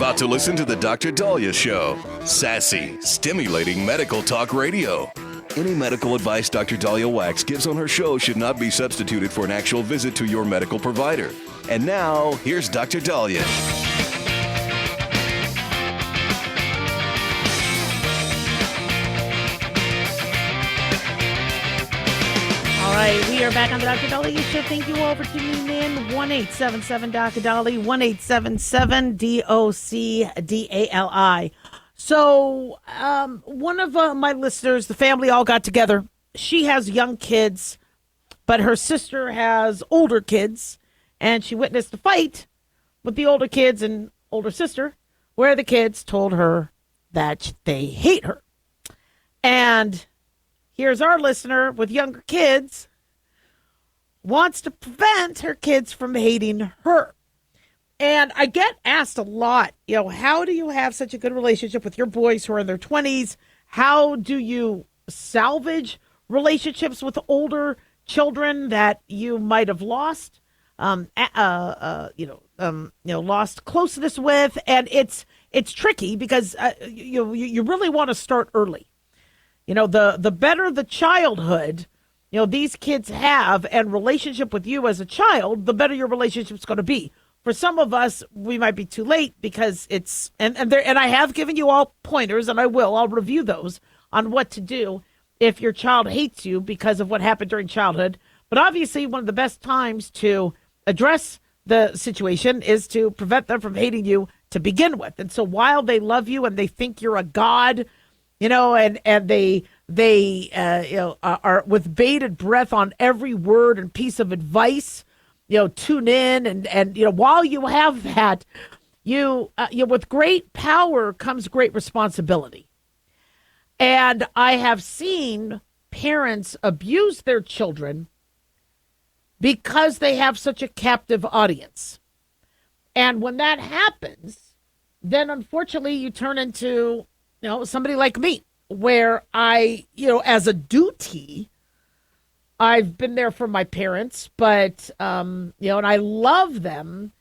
about to listen to the Dr. Daliah Show. Sassy, stimulating medical talk radio. Any medical advice Dr. Daliah Wax gives on her show should not be substituted for an actual visit to your medical provider. And now, here's Dr. Daliah. All right, we are back on the Dr. Daliah Show. Thank you all for tuning in. 1-877-Dr. Daliah, 1-877-DOC-DALI. So one of my listeners, the family all got together. She has young kids, but her sister has older kids, and she witnessed a fight with the older kids and older sister where the kids told her that they hate her. And here's our listener with younger kids, wants to prevent her kids from hating her. And I get asked a lot, how do you have such a good relationship with your boys who are in their 20s? How do you salvage relationships with older children that you might have lost, lost closeness with? And it's tricky because you really want to start early. The better the childhood, these kids have and relationship with you as a child, the better your relationship's going to be. For some of us, we might be too late because it's, and I have given you all pointers, and I'll review those on what to do if your child hates you because of what happened during childhood. But obviously, one of the best times to address the situation is to prevent them from hating you to begin with. And so while they love you and they think you're a god, and they are with bated breath on every word and piece of advice, tune in. And while you have that, with great power comes great responsibility. And I have seen parents abuse their children because they have such a captive audience. And when that happens, then unfortunately you turn into somebody like me, where I, as a duty, I've been there for my parents, but, and I love them,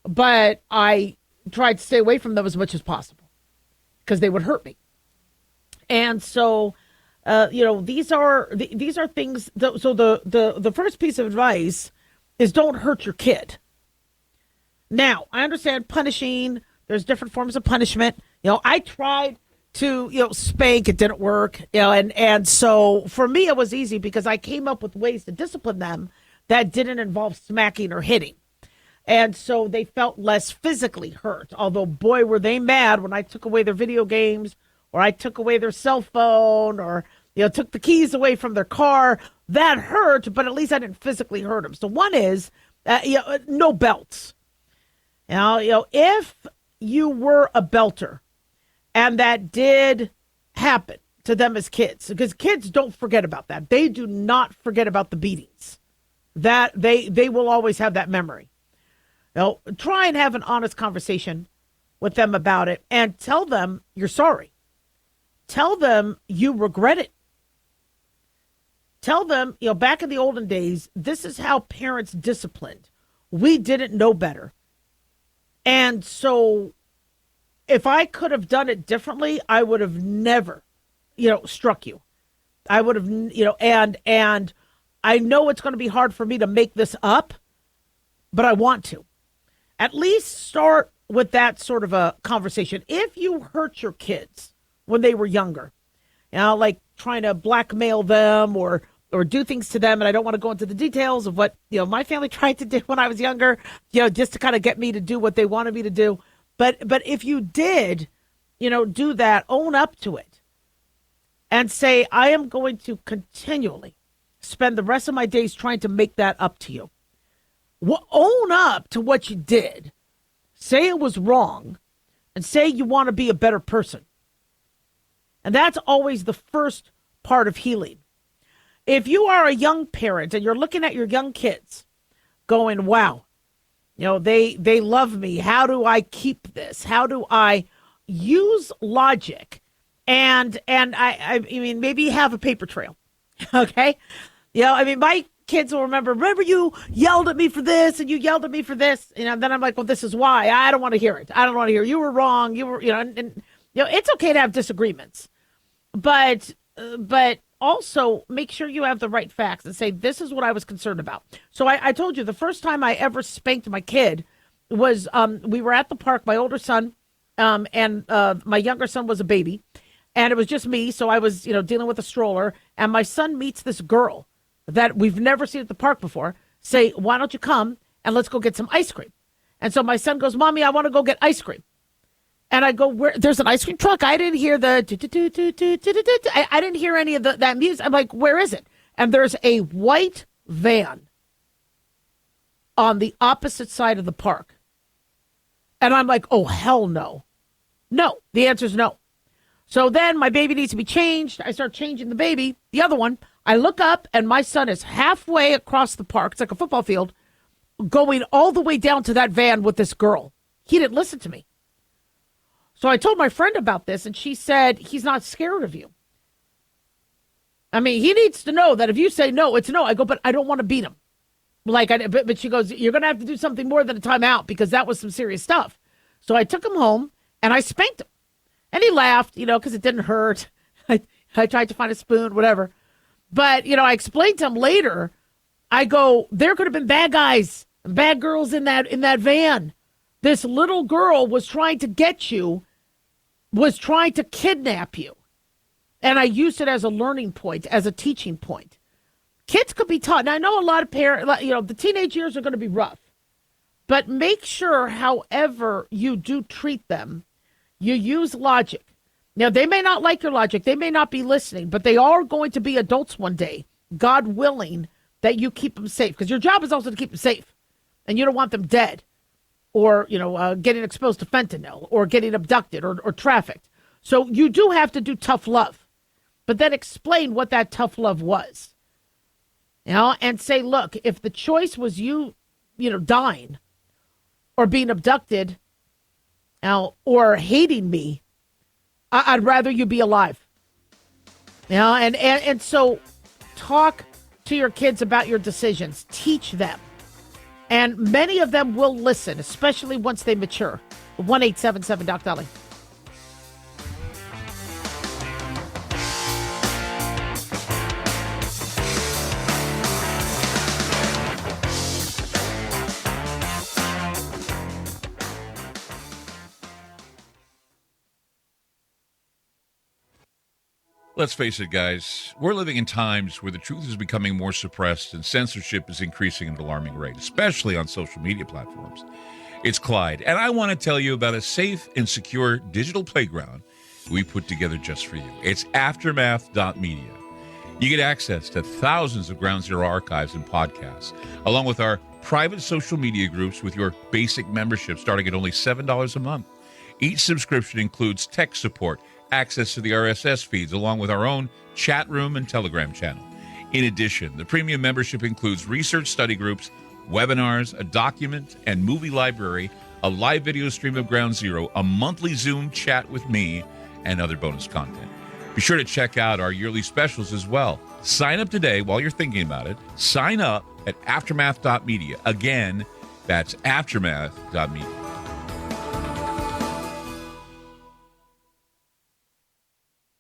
but I tried to stay away from them as much as possible because they would hurt me. And so, these are things. So the first piece of advice is don't hurt your kid. Now, I understand punishing. There's different forms of punishment. I tried to, spank, it didn't work, and so for me it was easy because I came up with ways to discipline them that didn't involve smacking or hitting. And so they felt less physically hurt, although boy, were they mad when I took away their video games or I took away their cell phone or, took the keys away from their car. That hurt, but at least I didn't physically hurt them. So one is, no belts. If you were a belter, and that did happen to them as kids, because kids don't forget about that. They do not forget about the beatings. That they will always have that memory. Try and have an honest conversation with them about it and tell them you're sorry. Tell them you regret it. Tell them, back in the olden days, this is how parents disciplined. We didn't know better. And so if I could have done it differently, I would have never, struck you. I would have, and I know it's going to be hard for me to make this up, but I want to. At least start with that sort of a conversation. If you hurt your kids when they were younger, like trying to blackmail them or do things to them, and I don't want to go into the details of what, my family tried to do when I was younger, just to kind of get me to do what they wanted me to do. But if you did, do that, own up to it and say, I am going to continually spend the rest of my days trying to make that up to you. Own up to what you did. Say it was wrong and say you want to be a better person. And that's always the first part of healing. If you are a young parent and you're looking at your young kids going, wow, they love me. How do I keep this? How do I use logic? And I mean, maybe have a paper trail. Okay. My kids will remember you yelled at me for this and you yelled at me for this. Then I'm like, well, this is why. I don't want to hear it. I don't want to hear you were wrong. You were, and it's okay to have disagreements, but also make sure you have the right facts and say, this is what I was concerned about. So I told you the first time I ever spanked my kid was we were at the park, my older son and my younger son was a baby, and it was just me. So I was, dealing with a stroller, and my son meets this girl that we've never seen at the park before, say, why don't you come and let's go get some ice cream? And so my son goes, Mommy, I want to go get ice cream. And I go, where? There's an ice cream truck. I didn't hear the, I didn't hear any of that music. I'm like, where is it? And there's a white van on the opposite side of the park. And I'm like, oh, hell no. No, the answer is no. So then my baby needs to be changed. I start changing the baby, the other one. I look up and my son is halfway across the park. It's like a football field, going all the way down to that van with this girl. He didn't listen to me. So I told my friend about this, and she said, he's not scared of you. I mean, he needs to know that if you say no, it's no. I go, but I don't want to beat him. But she goes, you're going to have to do something more than a timeout because that was some serious stuff. So I took him home, and I spanked him. And he laughed, because it didn't hurt. I tried to find a spoon, whatever. But, I explained to him later, I go, there could have been bad guys, bad girls in that van. This little girl was trying to get you, was trying to kidnap you. And I used it as a learning point, as a teaching point. Kids could be taught. Now, I know a lot of parents, the teenage years are going to be rough. But make sure, however you do treat them, you use logic. Now, they may not like your logic. They may not be listening, but they are going to be adults one day, God willing, that you keep them safe. Because your job is also to keep them safe. And you don't want them dead or, getting exposed to fentanyl or getting abducted or trafficked. So you do have to do tough love. But then explain what that tough love was. And say, look, if the choice was you, dying or being abducted or hating me, I'd rather you be alive. And so talk to your kids about your decisions. Teach them. And many of them will listen, especially once they mature. 1-877-DOC-DALIAH. Let's face it, guys, we're living in times where the truth is becoming more suppressed and censorship is increasing at an alarming rate, especially on social media platforms. It's Clyde, and I want to tell you about a safe and secure digital playground we put together just for you. It's Aftermath.media. You get access to thousands of Ground Zero archives and podcasts, along with our private social media groups with your basic membership starting at only $7 a month. Each subscription includes tech support, access to the RSS feeds, along with our own chat room and Telegram channel. In addition, the premium membership includes research study groups, webinars, a document and movie library, a live video stream of Ground Zero, a monthly Zoom chat with me, and other bonus content. Be sure to check out our yearly specials as well. Sign up today while you're thinking about it. Sign up at Aftermath.media. Again, that's Aftermath.media.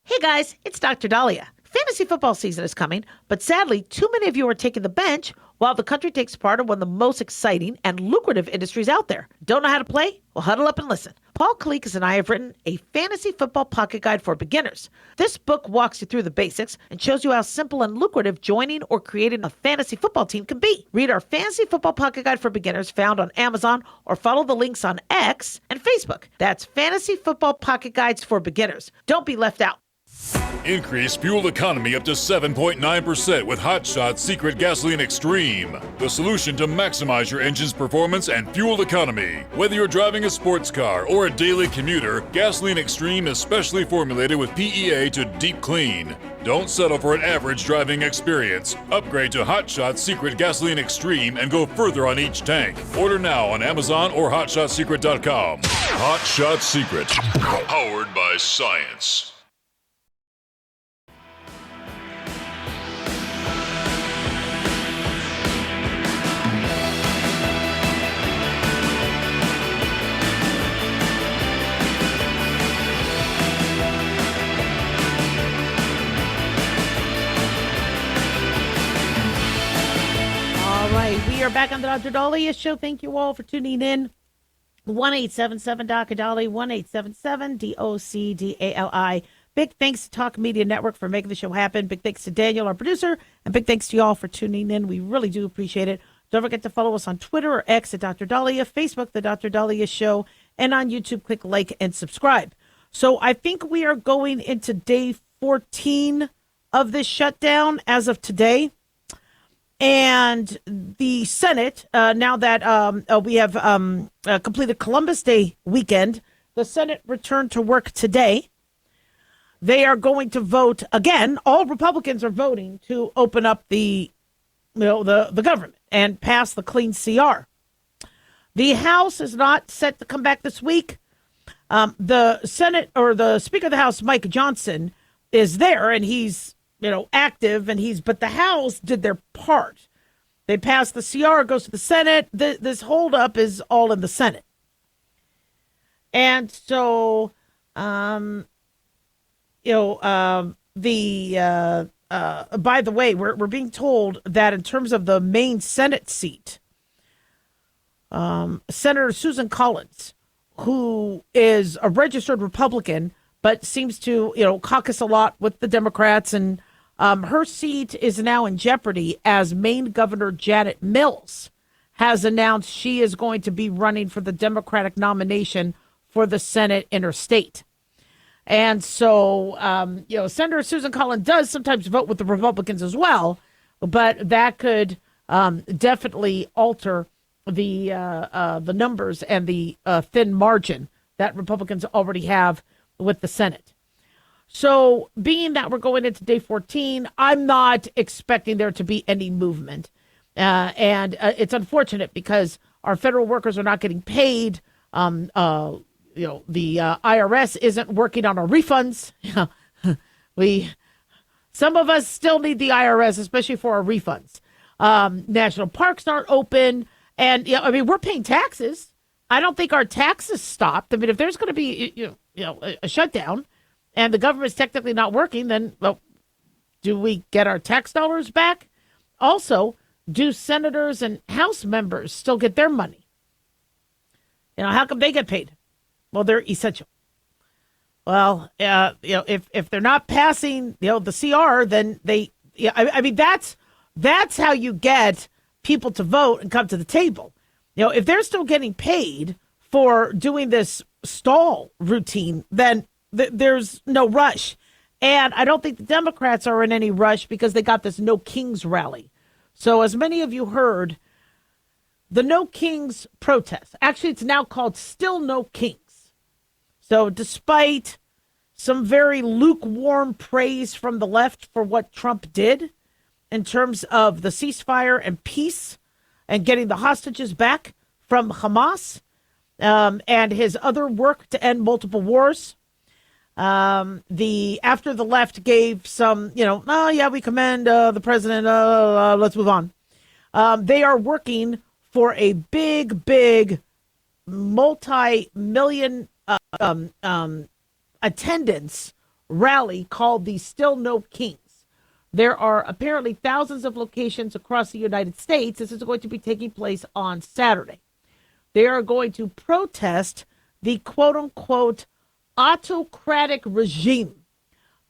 Hey guys, it's Dr. Daliah. Fantasy football season is coming, but sadly, too many of you are taking the bench while the country takes part in one of the most exciting and lucrative industries out there. Don't know how to play? Well, huddle up and listen. Paul Kalikas and I have written a fantasy football pocket guide for beginners. This book walks you through the basics and shows you how simple and lucrative joining or creating a fantasy football team can be. Read our fantasy football pocket guide for beginners found on Amazon or follow the links on X and Facebook. That's Fantasy Football Pocket Guides for Beginners. Don't be left out. Increase fuel economy up to 7.9% with Hot Shot Secret Gasoline Extreme, the solution to maximize your engine's performance and fuel economy. Whether you're driving a sports car or a daily commuter, Gasoline Extreme is specially formulated with PEA to deep clean. Don't settle for an average driving experience. Upgrade to Hot Shot Secret Gasoline Extreme and go further on each tank. Order now on Amazon or HotShotSecret.com. Hot Shot Secret, powered by science. We are back on the Dr. Daliah Show. Thank you all for tuning in. 1-877-Dr. Daliah, 1-877-DOCDALI. Big thanks to Talk Media Network for making the show happen. Big thanks to Daniel, our producer, and big thanks to you all for tuning in. We really do appreciate it. Don't forget to follow us on Twitter or X at Dr. Daliah, Facebook, The Dr. Daliah Show, and on YouTube, click like and subscribe. So I think we are going into day 14 of this shutdown as of today. And the Senate, now that we have completed Columbus Day weekend, the Senate returned to work today. They are going to vote again. All Republicans are voting to open up the government and pass the clean CR. The House is not set to come back this week. The Senate, or the Speaker of the House, Mike Johnson, is there, and he's active, but the House did their part. They passed the CR, goes to the Senate. This holdup is all in the Senate. And so, by the way, we're being told that in terms of the main Senate seat, Senator Susan Collins, who is a registered Republican, but seems to, caucus a lot with the Democrats, and her seat is now in jeopardy as Maine Governor Janet Mills has announced she is going to be running for the Democratic nomination for the Senate in her state. And so, Senator Susan Collins does sometimes vote with the Republicans as well, but that could definitely alter the numbers and the thin margin that Republicans already have with the Senate. So being that we're going into day 14, I'm not expecting there to be any movement. And it's unfortunate because our federal workers are not getting paid. The IRS isn't working on our refunds. Some of us still need the IRS, especially for our refunds. National parks aren't open. And, we're paying taxes. I don't think our taxes stopped. If there's going to be, a shutdown and the government's technically not working, then, do we get our tax dollars back? Also, do senators and House members still get their money? How come they get paid? Well, they're essential. Well, if they're not passing, the CR, then that's how you get people to vote and come to the table. If they're still getting paid for doing this stall routine, then there's no rush. And I don't think the Democrats are in any rush because they got this No Kings rally. So as many of you heard, the No Kings protest, actually it's now called Still No Kings. So despite some very lukewarm praise from the left for what Trump did in terms of the ceasefire and peace and getting the hostages back from Hamas, and his other work to end multiple wars, after the left gave some, we commend the president, let's move on. They are working for a big multi-million attendance rally called the Still No Kings. There are apparently thousands of locations across the United States. This is going to be taking place on Saturday. They are going to protest the quote-unquote autocratic regime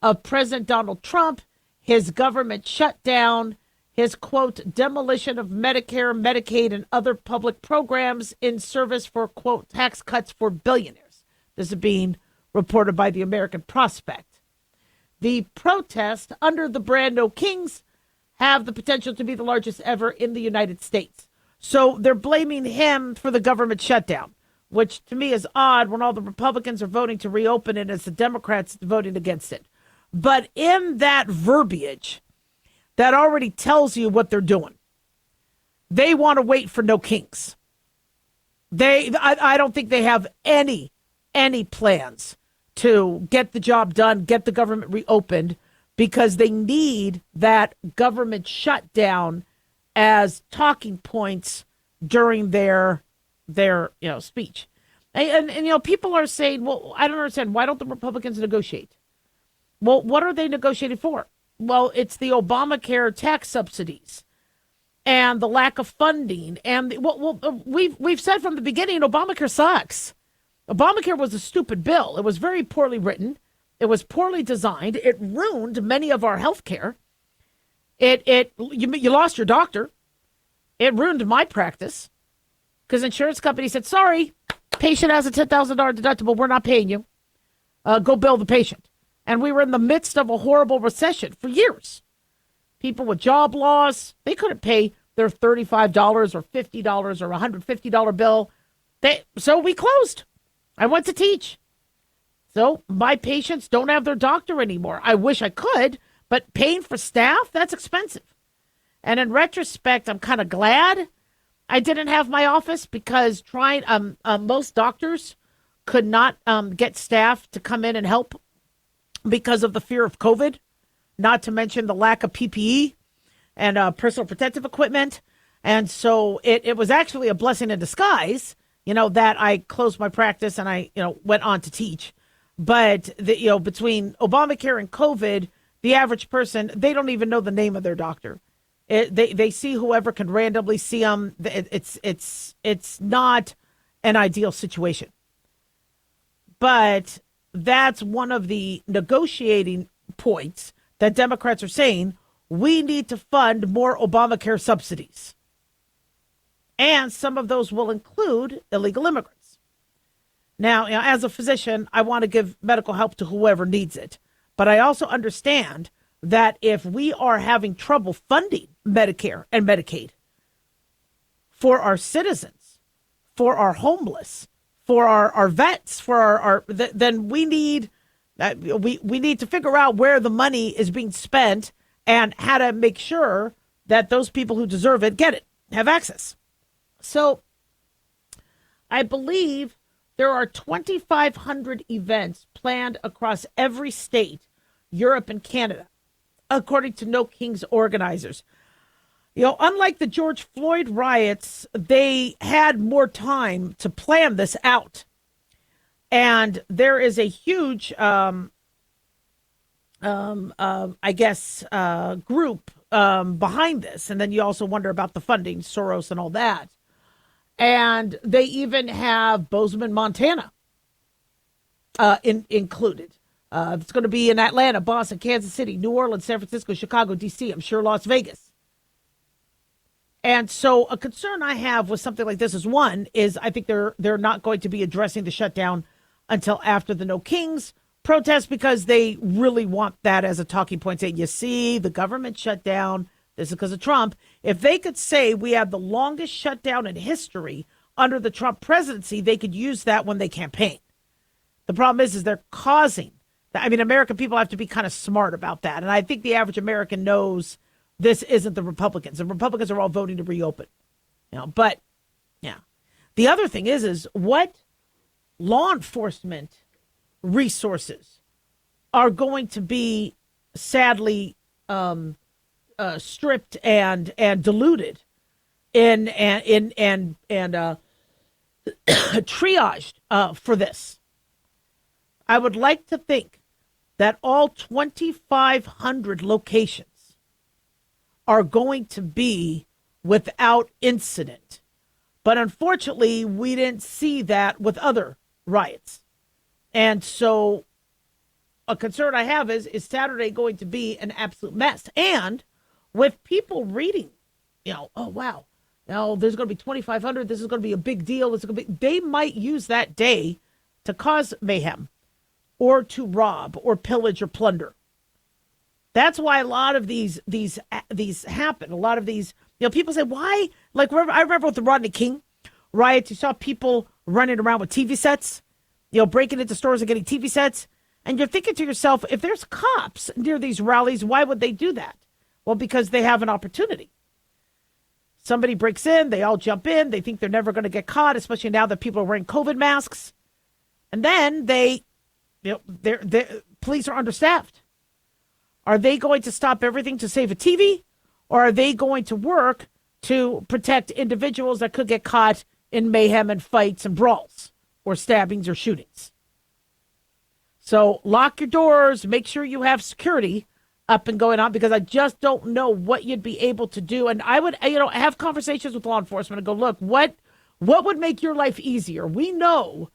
of President Donald Trump, his government shutdown, his, quote, demolition of Medicare, Medicaid, and other public programs in service for, quote, tax cuts for billionaires. This is being reported by the American Prospect. The protest under the brand No Kings have the potential to be the largest ever in the United States. So they're blaming him for the government shutdown, which to me is odd when all the Republicans are voting to reopen it as the Democrats voting against it. But in that verbiage, that already tells you what they're doing. They want to wait for No Kings. I don't think they have any plans to get the job done, get the government reopened, because they need that government shutdown as talking points during their speech. And people are saying, well, I don't understand. Why don't the Republicans negotiate? Well, what are they negotiating for? Well, it's the Obamacare tax subsidies. and the lack of funding. And we've said from the beginning, Obamacare sucks. Obamacare was a stupid bill. It was very poorly written. It was poorly designed. It ruined many of our health care. You lost your doctor. It ruined my practice because insurance companies said, sorry, patient has a $10,000 deductible. We're not paying you. Go bill the patient. And we were in the midst of a horrible recession for years. People with job loss, they couldn't pay their $35 or $50 or $150 bill. So we closed. I went to teach. So my patients don't have their doctor anymore. I wish I could, but paying for staff, that's expensive. And in retrospect, I'm kind of glad I didn't have my office because most doctors could not get staff to come in and help because of the fear of COVID, not to mention the lack of PPE and personal protective equipment. And so it was actually a blessing in disguise, that I closed my practice and I, went on to teach. But, between Obamacare and COVID, the average person, they don't even know the name of their doctor. They see whoever can randomly see them. It's not an ideal situation. But that's one of the negotiating points that Democrats are saying. We need to fund more Obamacare subsidies. And some of those will include illegal immigrants. Now, as a physician, I want to give medical help to whoever needs it. But I also understand that if we are having trouble funding Medicare and Medicaid for our citizens, for our homeless, for our vets, then we need to figure out where the money is being spent and how to make sure that those people who deserve it get it, have access. So I believe there are 2,500 events planned across every state, Europe and Canada, according to No Kings organizers. Unlike the George Floyd riots, they had more time to plan this out. And there is a huge, group behind this. And then you also wonder about the funding, Soros and all that. And they even have Bozeman, Montana, included. It's going to be in Atlanta, Boston, Kansas City, New Orleans, San Francisco, Chicago, D.C., I'm sure Las Vegas. And so a concern I have with something like this is I think they're not going to be addressing the shutdown until after the No Kings protest because they really want that as a talking point, saying, you see, the government shut down. This is because of Trump. If they could say we have the longest shutdown in history under the Trump presidency, they could use that when they campaign. The problem is they're causing that. I mean, American people have to be kind of smart about that. And I think the average American knows this isn't the Republicans. The Republicans are all voting to reopen. But yeah. The other thing is what law enforcement resources are going to be sadly stripped and diluted and triaged for this. I would like to think that all 2,500 locations are going to be without incident. But unfortunately, we didn't see that with other riots. And so a concern I have is Saturday going to be an absolute mess? And with people reading, oh, wow, there's going to be 2,500. This is going to be a big deal. They might use that day to cause mayhem or to rob or pillage or plunder. That's why a lot of these happen. A lot of these, people say, why? Like, I remember with the Rodney King riots, you saw people running around with TV sets, breaking into stores and getting TV sets. And you're thinking to yourself, if there's cops near these rallies, why would they do that? Well, because they have an opportunity. Somebody breaks in, they all jump in, they think they're never going to get caught, especially now that people are wearing COVID masks. And then police are understaffed. Are they going to stop everything to save a TV? Or are they going to work to protect individuals that could get caught in mayhem and fights and brawls or stabbings or shootings? So lock your doors, make sure you have security. up and going on, because I just don't know what you'd be able to do. And I would, have conversations with law enforcement and go, look, what would make your life easier? We know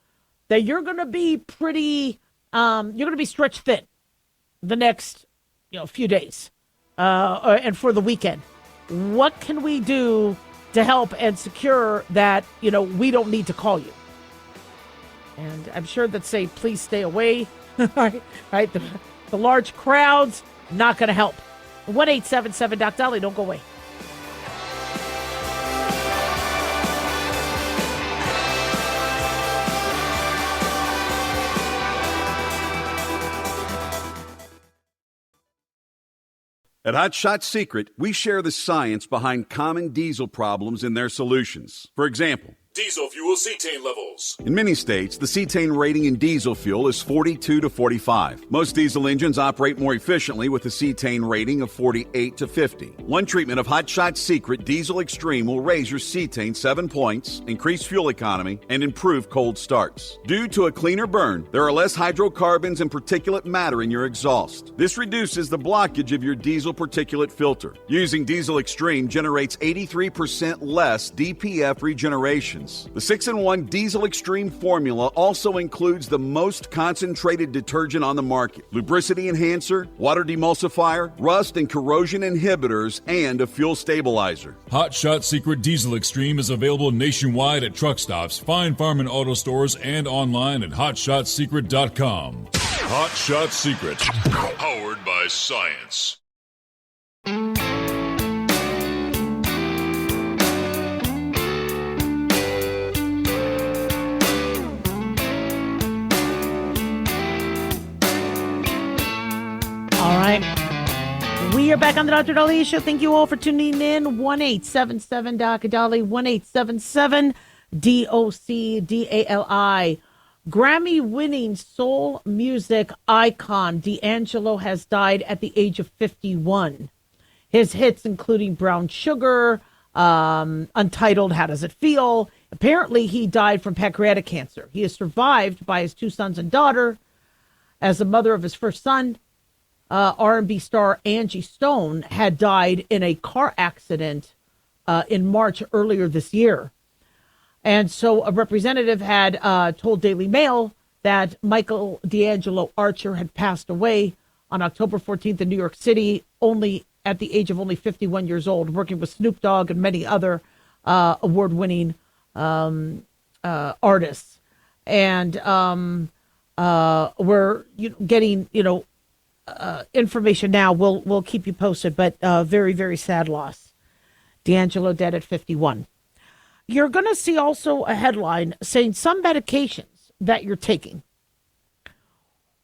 that you're going to be you're going to be stretched thin the next, few days, and for the weekend. What can we do to help and secure that, we don't need to call you? And I'm sure that say, please stay away, right? The large crowds, not going to help. 1-877-DOC-DALIAH, don't go away. At Hot Shot Secret, we share the science behind common diesel problems and their solutions. For example, diesel fuel cetane levels. in many states, the cetane rating in diesel fuel is 42 to 45. Most diesel engines operate more efficiently with a cetane rating of 48 to 50. One treatment of Hot Shot Secret Diesel Extreme will raise your cetane 7 points, increase fuel economy, and improve cold starts. Due to a cleaner burn, there are less hydrocarbons and particulate matter in your exhaust. This reduces the blockage of your diesel particulate filter. Using Diesel Extreme generates 83% less DPF regeneration. The 6-in-1 Diesel Extreme formula also includes the most concentrated detergent on the market, lubricity enhancer, water demulsifier, rust and corrosion inhibitors, and a fuel stabilizer. Hot Shot Secret Diesel Extreme is available nationwide at truck stops, fine farm and auto stores, and online at hotshotsecret.com. Hot Shot Secret, powered by science. All right. We are back on the Dr. Daliah Show. Thank you all for tuning in. 1-877-DOC-DALIAH, 1-877-DOC-DALI. Grammy-winning soul music icon D'Angelo has died at the age of 51. His hits, including Brown Sugar, Untitled, How Does It Feel? Apparently, he died from pancreatic cancer. He is survived by his 2 sons and daughter. As the mother of his first son, R&B star Angie Stone had died in a car accident in March earlier this year. And so a representative had told Daily Mail that Michael D'Angelo Archer had passed away on October 14th in New York City, only at the age of only 51 years old, working with Snoop Dogg and many other award-winning artists. And we're getting, information now. We'll keep you posted, but very, very sad loss. D'Angelo dead at 51. You're going to see also a headline saying some medications that you're taking,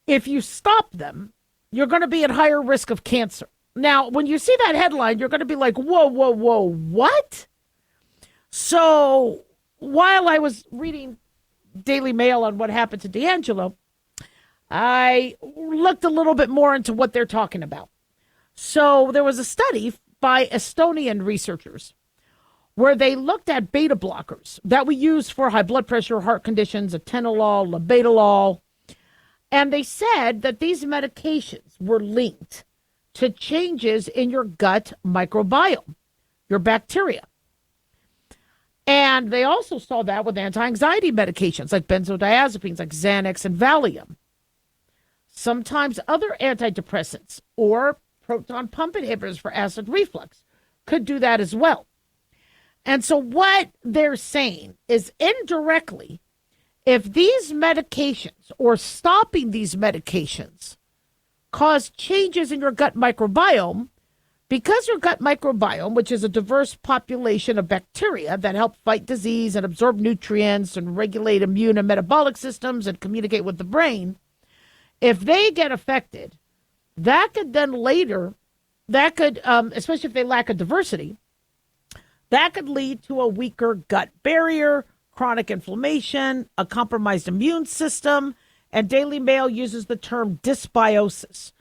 if you stop them, you're going to be at higher risk of cancer. Now, when you see that headline, you're going to be like, whoa, what? So while I was reading Daily Mail on what happened to D'Angelo, I looked a little bit more into what they're talking about. So there was a study by Estonian researchers where they looked at beta blockers that we use for high blood pressure, heart conditions, atenolol, labetalol, and they said that these medications were linked to changes in your gut microbiome, your bacteria. And they also saw that with anti-anxiety medications like benzodiazepines, like Xanax and Valium. Sometimes other antidepressants or proton pump inhibitors for acid reflux could do that as well. And so what they're saying is indirectly, if these medications or stopping these medications cause changes in your gut microbiome, because your gut microbiome, which is a diverse population of bacteria that help fight disease and absorb nutrients and regulate immune and metabolic systems and communicate with the brain, if they get affected, that could then later, especially if they lack a diversity, that could lead to a weaker gut barrier, chronic inflammation, a compromised immune system, and Daily Mail uses the term dysbiosis,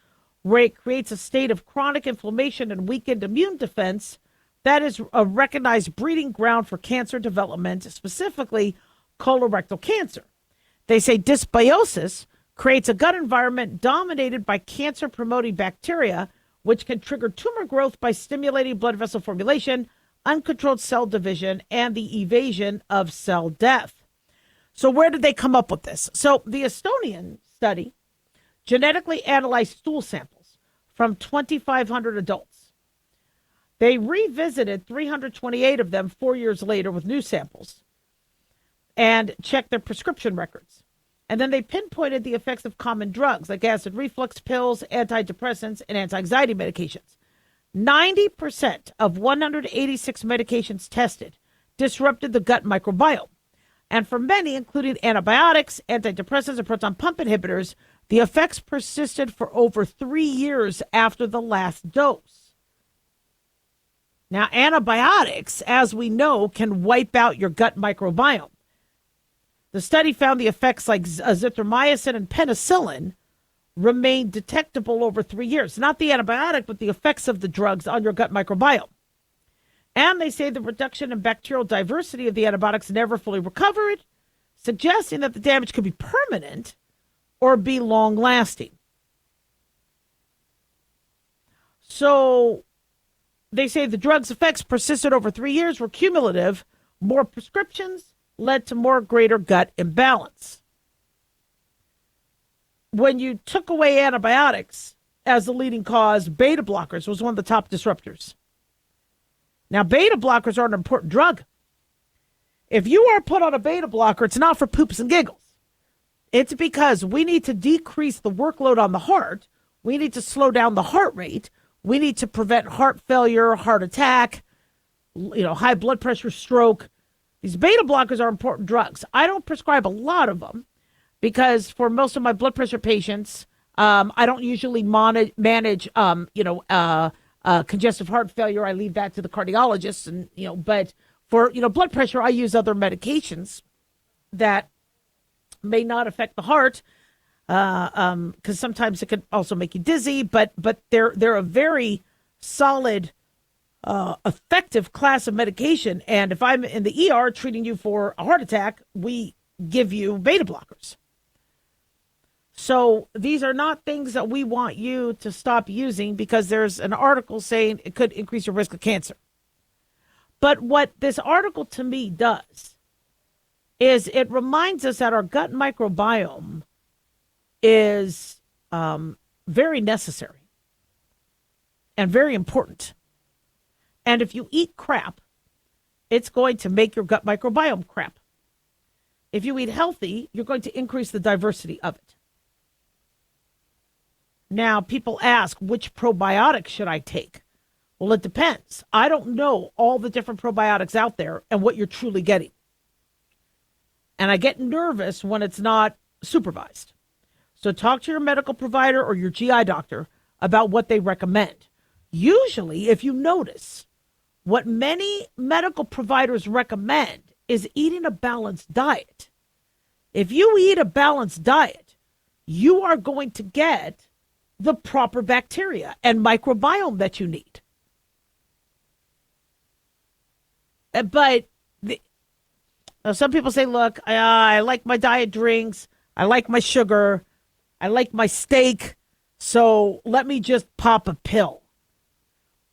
where it creates a state of chronic inflammation and weakened immune defense that is a recognized breeding ground for cancer development, specifically colorectal cancer. They say dysbiosis creates a gut environment dominated by cancer-promoting bacteria, which can trigger tumor growth by stimulating blood vessel formulation, uncontrolled cell division, and the evasion of cell death. So where did they come up with this? So the Estonian study genetically analyzed stool samples from 2,500 adults. They revisited 328 of them 4 years later with new samples and checked their prescription records. And then they pinpointed the effects of common drugs like acid reflux pills, antidepressants, and anti-anxiety medications. 90% of 186 medications tested disrupted the gut microbiome. And for many, including antibiotics, antidepressants, and proton pump inhibitors, the effects persisted for over 3 years after the last dose. Now, antibiotics, as we know, can wipe out your gut microbiome. The study found the effects like azithromycin and penicillin remained detectable over 3 years. Not the antibiotic, but the effects of the drugs on your gut microbiome. And they say the reduction in bacterial diversity of the antibiotics never fully recovered, suggesting that the damage could be permanent or be long-lasting. So they say the drug's effects persisted over 3 years, were cumulative. More prescriptions led to more greater gut imbalance. When you took away antibiotics as the leading cause, beta blockers was one of the top disruptors. Now, beta blockers are an important drug. If you are put on a beta blocker, it's not for poops and giggles. It's because we need to decrease the workload on the heart. We need to slow down the heart rate. We need to prevent heart failure, heart attack, high blood pressure, stroke. These beta blockers are important drugs. I don't prescribe a lot of them because for most of my blood pressure patients, I don't usually manage congestive heart failure. I leave that to the cardiologists, but for blood pressure, I use other medications that may not affect the heart because sometimes it can also make you dizzy. But they're a very solid, effective class of medication. And if I'm in the ER treating you for a heart attack, we give you beta blockers. So these are not things that we want you to stop using because there's an article saying it could increase your risk of cancer. But what this article to me does is it reminds us that our gut microbiome is very necessary and very important. And if you eat crap, it's going to make your gut microbiome crap. If you eat healthy, you're going to increase the diversity of it. Now, people ask, which probiotics should I take? Well, it depends. I don't know all the different probiotics out there and what you're truly getting. And I get nervous when it's not supervised. So talk to your medical provider or your GI doctor about what they recommend. Usually, if you notice, what many medical providers recommend is eating a balanced diet. If you eat a balanced diet, you are going to get the proper bacteria and microbiome that you need. But some people say, look, I like my diet drinks. I like my sugar. I like my steak. So let me just pop a pill.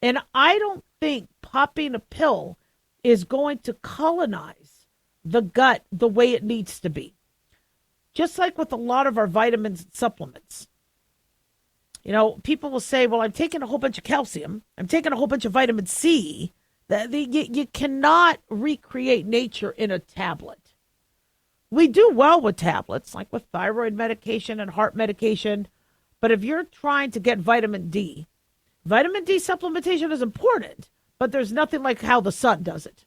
And I don't think popping a pill is going to colonize the gut the way it needs to be. Just like with a lot of our vitamins and supplements. People will say, well, I'm taking a whole bunch of calcium. I'm taking a whole bunch of vitamin C. You cannot recreate nature in a tablet. We do well with tablets, like with thyroid medication and heart medication. But if you're trying to get vitamin D supplementation is important, but there's nothing like how the sun does it.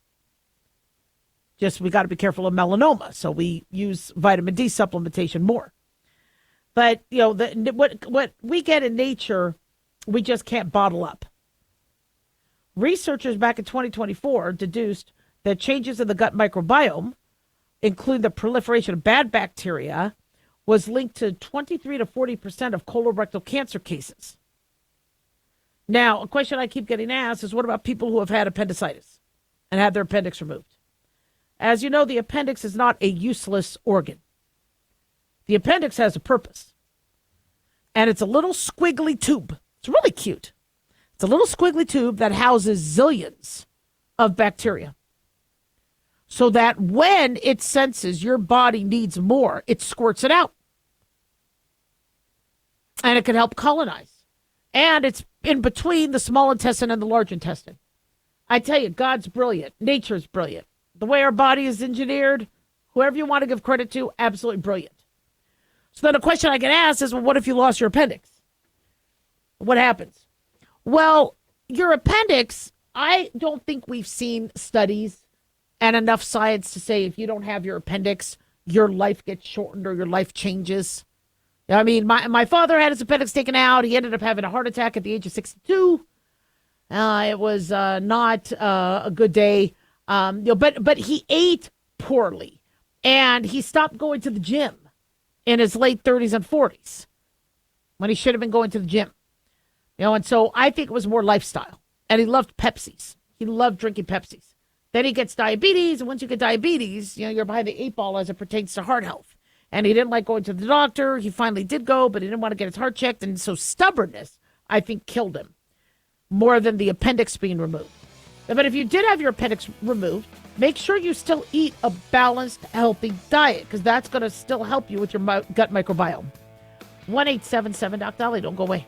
Just we got to be careful of melanoma, so we use vitamin D supplementation more. But, what we get in nature, we just can't bottle up. Researchers back in 2024 deduced that changes in the gut microbiome, including the proliferation of bad bacteria, was linked to 23 to 40% of colorectal cancer cases. Now, a question I keep getting asked is, what about people who have had appendicitis and had their appendix removed? As you know, the appendix is not a useless organ. The appendix has a purpose, and it's a little squiggly tube. It's really cute. It's a little squiggly tube that houses zillions of bacteria, so that when it senses your body needs more, it squirts it out. And it can help colonize. And it's in between the small intestine and the large intestine. I tell you, God's brilliant. Nature's brilliant. The way our body is engineered, whoever you want to give credit to, absolutely brilliant. So then a question I get asked is, well, what if you lost your appendix? What happens? Well, your appendix, I don't think we've seen studies and enough science to say if you don't have your appendix, your life gets shortened or your life changes. I mean, my father had his appendix taken out. He ended up having a heart attack at the age of 62. It was not a good day. But he ate poorly, and he stopped going to the gym in his late 30s and 40s when he should have been going to the gym. And so I think it was more lifestyle. And he loved Pepsis. He loved drinking Pepsis. Then he gets diabetes, and once you get diabetes, you're behind the eight ball as it pertains to heart health. And he didn't like going to the doctor. He finally did go, but he didn't want to get his heart checked. And so stubbornness, I think, killed him more than the appendix being removed. But if you did have your appendix removed, make sure you still eat a balanced, healthy diet, because that's going to still help you with your gut microbiome. 1-877-DOC-DOLLY. Don't go away.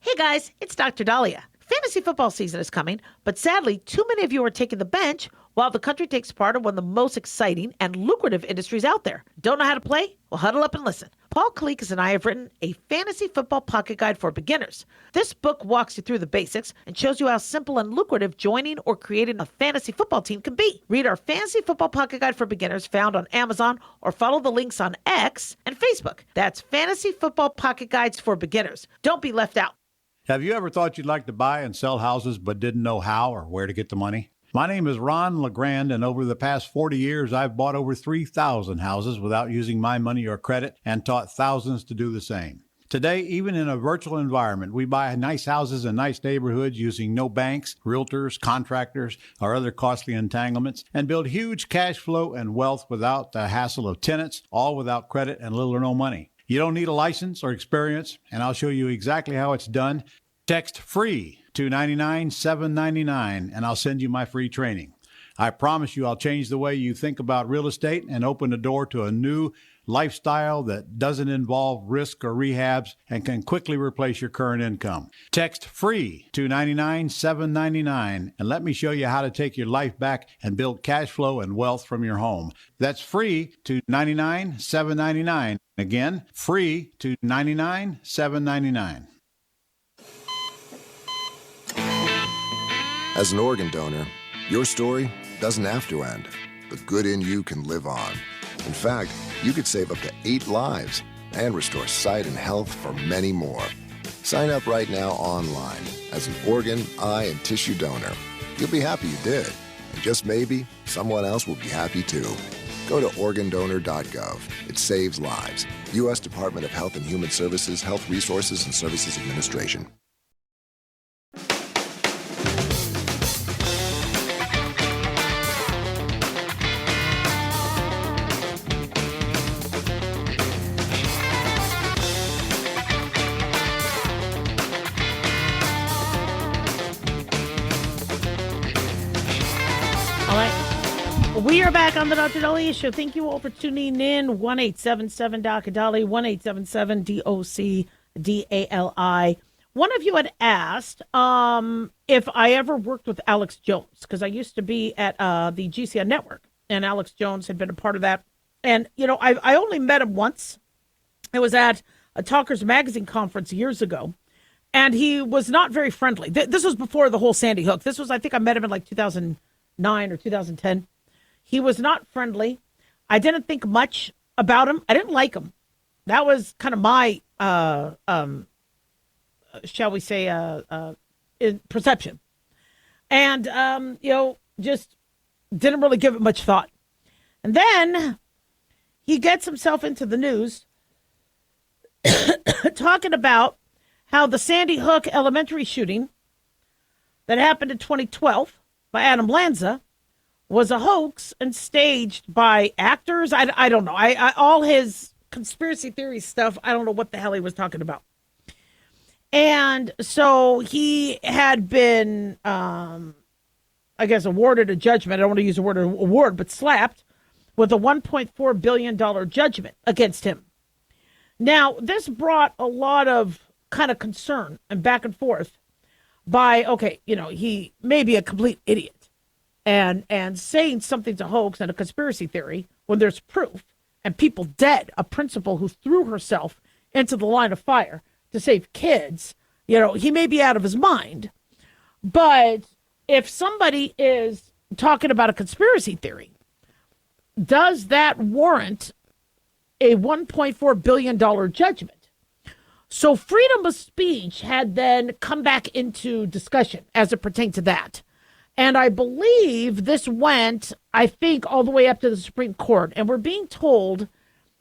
Hey guys, it's Dr. Daliah. Fantasy football season is coming, but sadly, too many of you are taking the bench while the country takes part in one of the most exciting and lucrative industries out there. Don't know how to play? Well, huddle up and listen. Paul Kalikas and I have written a fantasy football pocket guide for beginners. This book walks you through the basics and shows you how simple and lucrative joining or creating a fantasy football team can be. Read our fantasy football pocket guide for beginners found on Amazon or follow the links on X and Facebook. That's Fantasy Football Pocket Guides for Beginners. Don't be left out. Have you ever thought you'd like to buy and sell houses but didn't know how or where to get the money? My name is Ron LeGrand, and over the past 40 years, I've bought over 3,000 houses without using my money or credit and taught thousands to do the same. Today, even in a virtual environment, we buy nice houses in nice neighborhoods using no banks, realtors, contractors, or other costly entanglements, and build huge cash flow and wealth without the hassle of tenants, all without credit and little or no money. You don't need a license or experience, and I'll show you exactly how it's done. Text FREE to 99799, and I'll send you my free training. I promise you I'll change the way you think about real estate and open the door to a new lifestyle that doesn't involve risk or rehabs and can quickly replace your current income. Text FREE to 99799, and let me show you how to take your life back and build cash flow and wealth from your home. That's FREE to 99799. Again, FREE to 99799. As an organ donor, your story doesn't have to end. The good in you can live on. In fact, you could save up to 8 lives and restore sight and health for many more. Sign up right now online as an organ, eye, and tissue donor. You'll be happy you did. And just maybe, someone else will be happy too. Go to organdonor.gov. It saves lives. U.S. Department of Health and Human Services, Health Resources and Services Administration. We are back on the Dr. Daliah Show. Thank you all for tuning in. 1-877-DOC-DOLLY, 1-877-DOC-DALI. One of you had asked if I ever worked with Alex Jones, because I used to be at the GCN network, and Alex Jones had been a part of that. And, I only met him once. It was at a Talkers Magazine conference years ago, and he was not very friendly. This was before the whole Sandy Hook. This was, I think I met him in like 2009 or 2010. He was not friendly. I didn't think much about him. I didn't like him. That was kind of my, shall we say, perception. And, just didn't really give it much thought. And then he gets himself into the news talking about how the Sandy Hook Elementary shooting that happened in 2012 by Adam Lanza was a hoax and staged by actors. I don't know. All his conspiracy theory stuff, I don't know what the hell he was talking about. And so he had been, I guess, awarded a judgment. I don't want to use the word award, but slapped with a $1.4 billion judgment against him. Now, this brought a lot of kind of concern and back and forth by, okay, he may be a complete idiot and saying something's a hoax and a conspiracy theory when there's proof and people dead, a principal who threw herself into the line of fire to save kids. He may be out of his mind. But if somebody is talking about a conspiracy theory, does that warrant a $1.4 billion judgment? So freedom of speech had then come back into discussion as it pertained to that. And I believe this went, I think, all the way up to the Supreme Court. And we're being told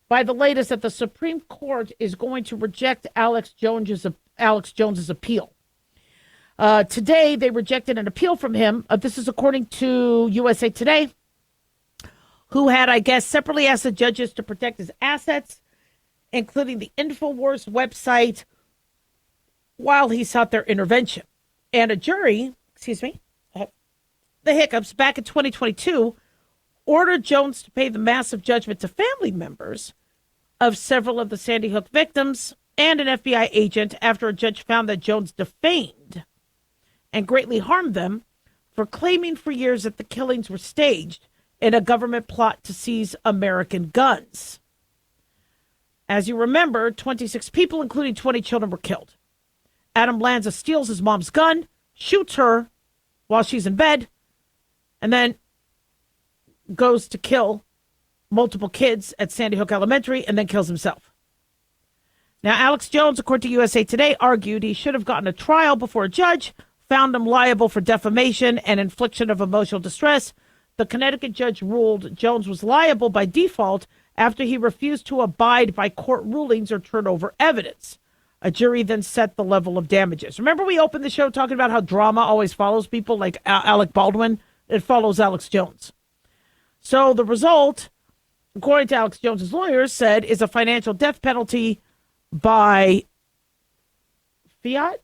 by the latest that the Supreme Court is going to reject Alex Jones's appeal. Today, they rejected an appeal from him. This is according to USA Today, who had, I guess, separately asked the judges to protect his assets, including the InfoWars website, while he sought their intervention. And a jury, the hiccups, back in 2022, ordered Jones to pay the massive judgment to family members of several of the Sandy Hook victims and an FBI agent after a judge found that Jones defamed and greatly harmed them for claiming for years that the killings were staged in a government plot to seize American guns. As you remember, 26 people, including 20 children, were killed. Adam Lanza steals his mom's gun, shoots her while she's in bed, and then goes to kill multiple kids at Sandy Hook Elementary and then kills himself. Now, Alex Jones, according to USA Today, argued he should have gotten a trial before a judge found him liable for defamation and infliction of emotional distress. The Connecticut judge ruled Jones was liable by default after he refused to abide by court rulings or turn over evidence. A jury then set the level of damages. Remember we opened the show talking about how drama always follows people like Alec Baldwin? It follows Alex Jones. So the result, according to Alex Jones's lawyers, said is a financial death penalty by fiat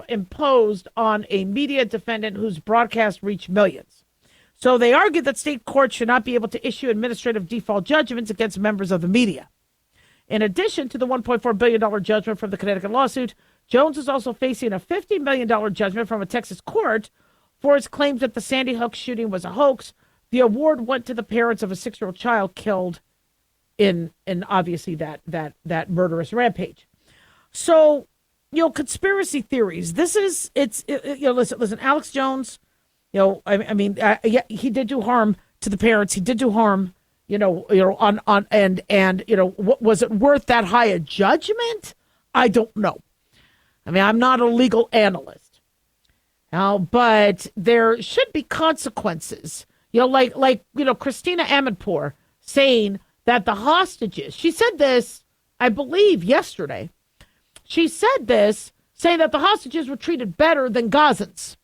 imposed on a media defendant whose broadcast reached millions. So they argued that state courts should not be able to issue administrative default judgments against members of the media. In addition to the $1.4 billion judgment from the Connecticut lawsuit, Jones is also facing a $50 million judgment from a Texas court for his claims that the Sandy Hook shooting was a hoax. The award went to the parents of a 6-year-old child killed in obviously that murderous rampage. So, conspiracy theories. Listen, Alex Jones, he did do harm to the parents. He did do harm, was it worth that high a judgment? I don't know. I'm not a legal analyst. But there should be consequences. Christina Amanpour saying that the hostages, she said this, I believe, yesterday. She said this, saying that the hostages were treated better than Gazans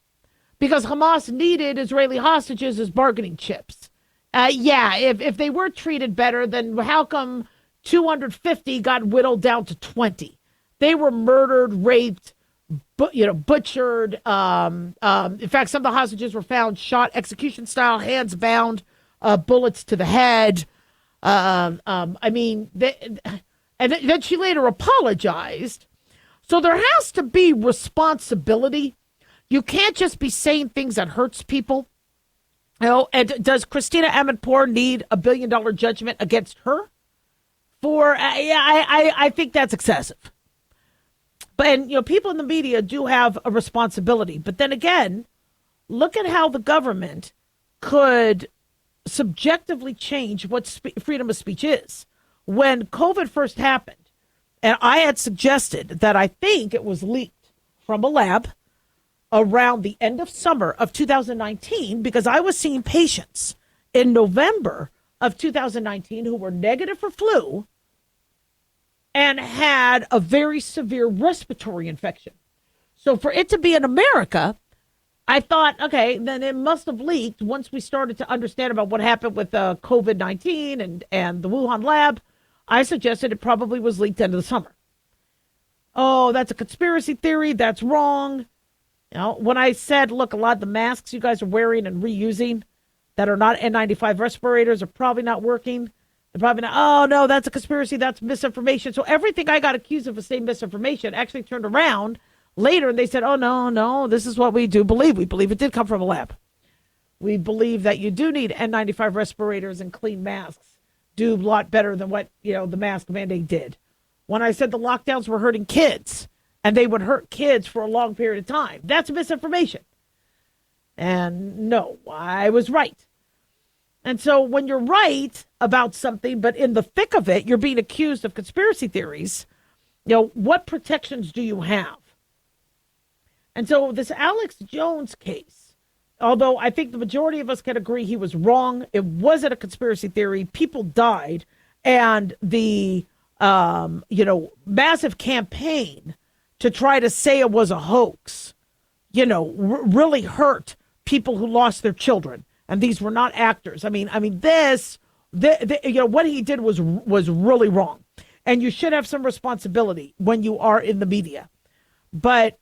because Hamas needed Israeli hostages as bargaining chips. If they were treated better, then how come 250 got whittled down to 20? They were murdered, raped, butchered. In fact, some of the hostages were found shot execution style, hands bound, bullets to the head. And then she later apologized. So there has to be responsibility. You can't just be saying things that hurts people. And does Christina Amanpour need a $1 billion judgment against her? I think that's excessive. But people in the media do have a responsibility. But then again, look at how the government could subjectively change what freedom of speech is. When COVID first happened, and I had suggested that I think it was leaked from a lab around the end of summer of 2019, because I was seeing patients in November of 2019 who were negative for flu and had a very severe respiratory infection. So for it to be in America, I thought, okay, then it must have leaked once we started to understand about what happened with COVID-19 and the Wuhan lab. I suggested it probably was leaked end of the summer. Oh, that's a conspiracy theory. That's wrong. You know, when I said, look, a lot of the masks you guys are wearing and reusing that are not N95 respirators are probably not working. They're probably not, oh, no, that's a conspiracy. That's misinformation. So everything I got accused of as saying misinformation actually turned around later, and they said, oh, no, this is what we do believe. We believe it did come from a lab. We believe that you do need N95 respirators and clean masks. Do a lot better than what, the mask mandate did. When I said the lockdowns were hurting kids, and they would hurt kids for a long period of time, that's misinformation. And no, I was right. And so when you're right about something, but in the thick of it, you're being accused of conspiracy theories, what protections do you have? And so this Alex Jones case, although I think the majority of us can agree he was wrong, it wasn't a conspiracy theory. People died, and the massive campaign to try to say it was a hoax, really hurt people who lost their children, and these were not actors. I mean, what he did was really wrong, and you should have some responsibility when you are in the media. But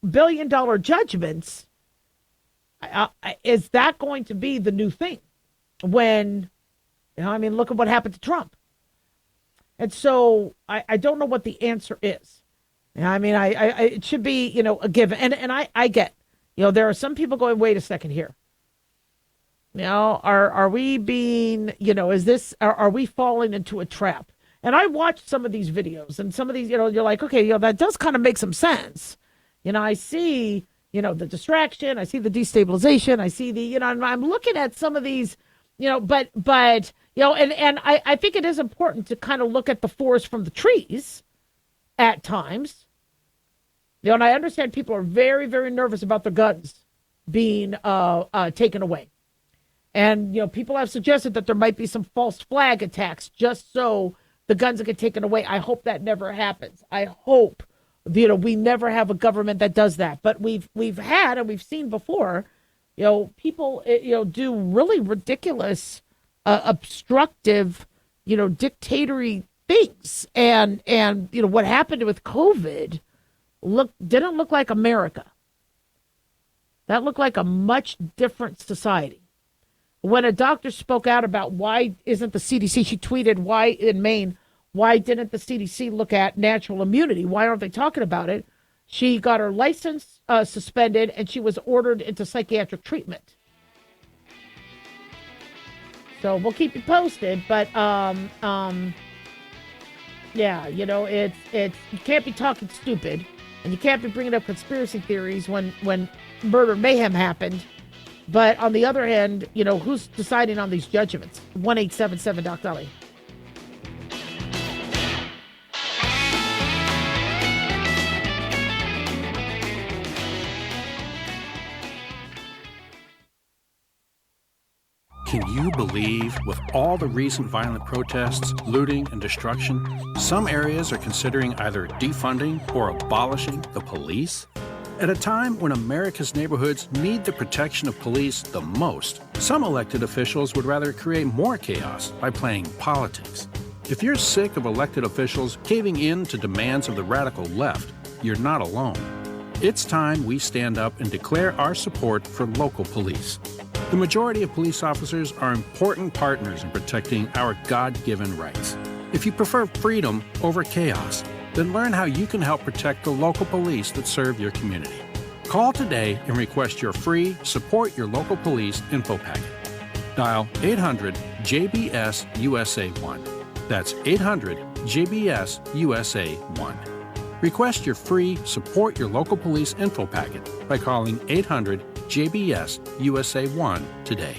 billion-dollar judgments, is that going to be the new thing? When, look at what happened to Trump. And so I don't know what the answer is. It should be, a given. And I get, there are some people going, wait a second here. Are we being, are we falling into a trap? And I watched some of these videos, and some of these, you're like, okay, that does kind of make some sense. I see, the distraction, I see the destabilization, I see the, I'm looking at some of these, but and I think it is important to kind of look at the forest from the trees at times. And I understand people are very, very nervous about their guns being taken away. And, people have suggested that there might be some false flag attacks just so the guns get taken away. I hope that never happens. I hope, we never have a government that does that. But we've had, and we've seen before, people, do really ridiculous, obstructive, dictatory things. And what happened with COVID didn't look like America. That looked like a much different society. When a doctor spoke out about why isn't the CDC, she tweeted, why in Maine, why didn't the CDC look at natural immunity? Why aren't they talking about it? She got her license suspended, and she was ordered into psychiatric treatment. So we'll keep you posted, but yeah, it's you can't be talking stupid, and you can't be bringing up conspiracy theories when murder mayhem happened. But on the other hand, who's deciding on these judgments? 1-877-DOC-DALIAH. Can you believe, with all the recent violent protests, looting, and destruction, some areas are considering either defunding or abolishing the police? At a time when America's neighborhoods need the protection of police the most, some elected officials would rather create more chaos by playing politics. If you're sick of elected officials caving in to demands of the radical left, you're not alone. It's time we stand up and declare our support for local police. The majority of police officers are important partners in protecting our God-given rights. If you prefer freedom over chaos, then learn how you can help protect the local police that serve your community. Call today and request your free Support Your Local Police info packet. Dial 800-JBS-USA-1. That's 800-JBS-USA-1. Request your free Support Your Local Police info packet by calling 800-JBS-USA-1 today.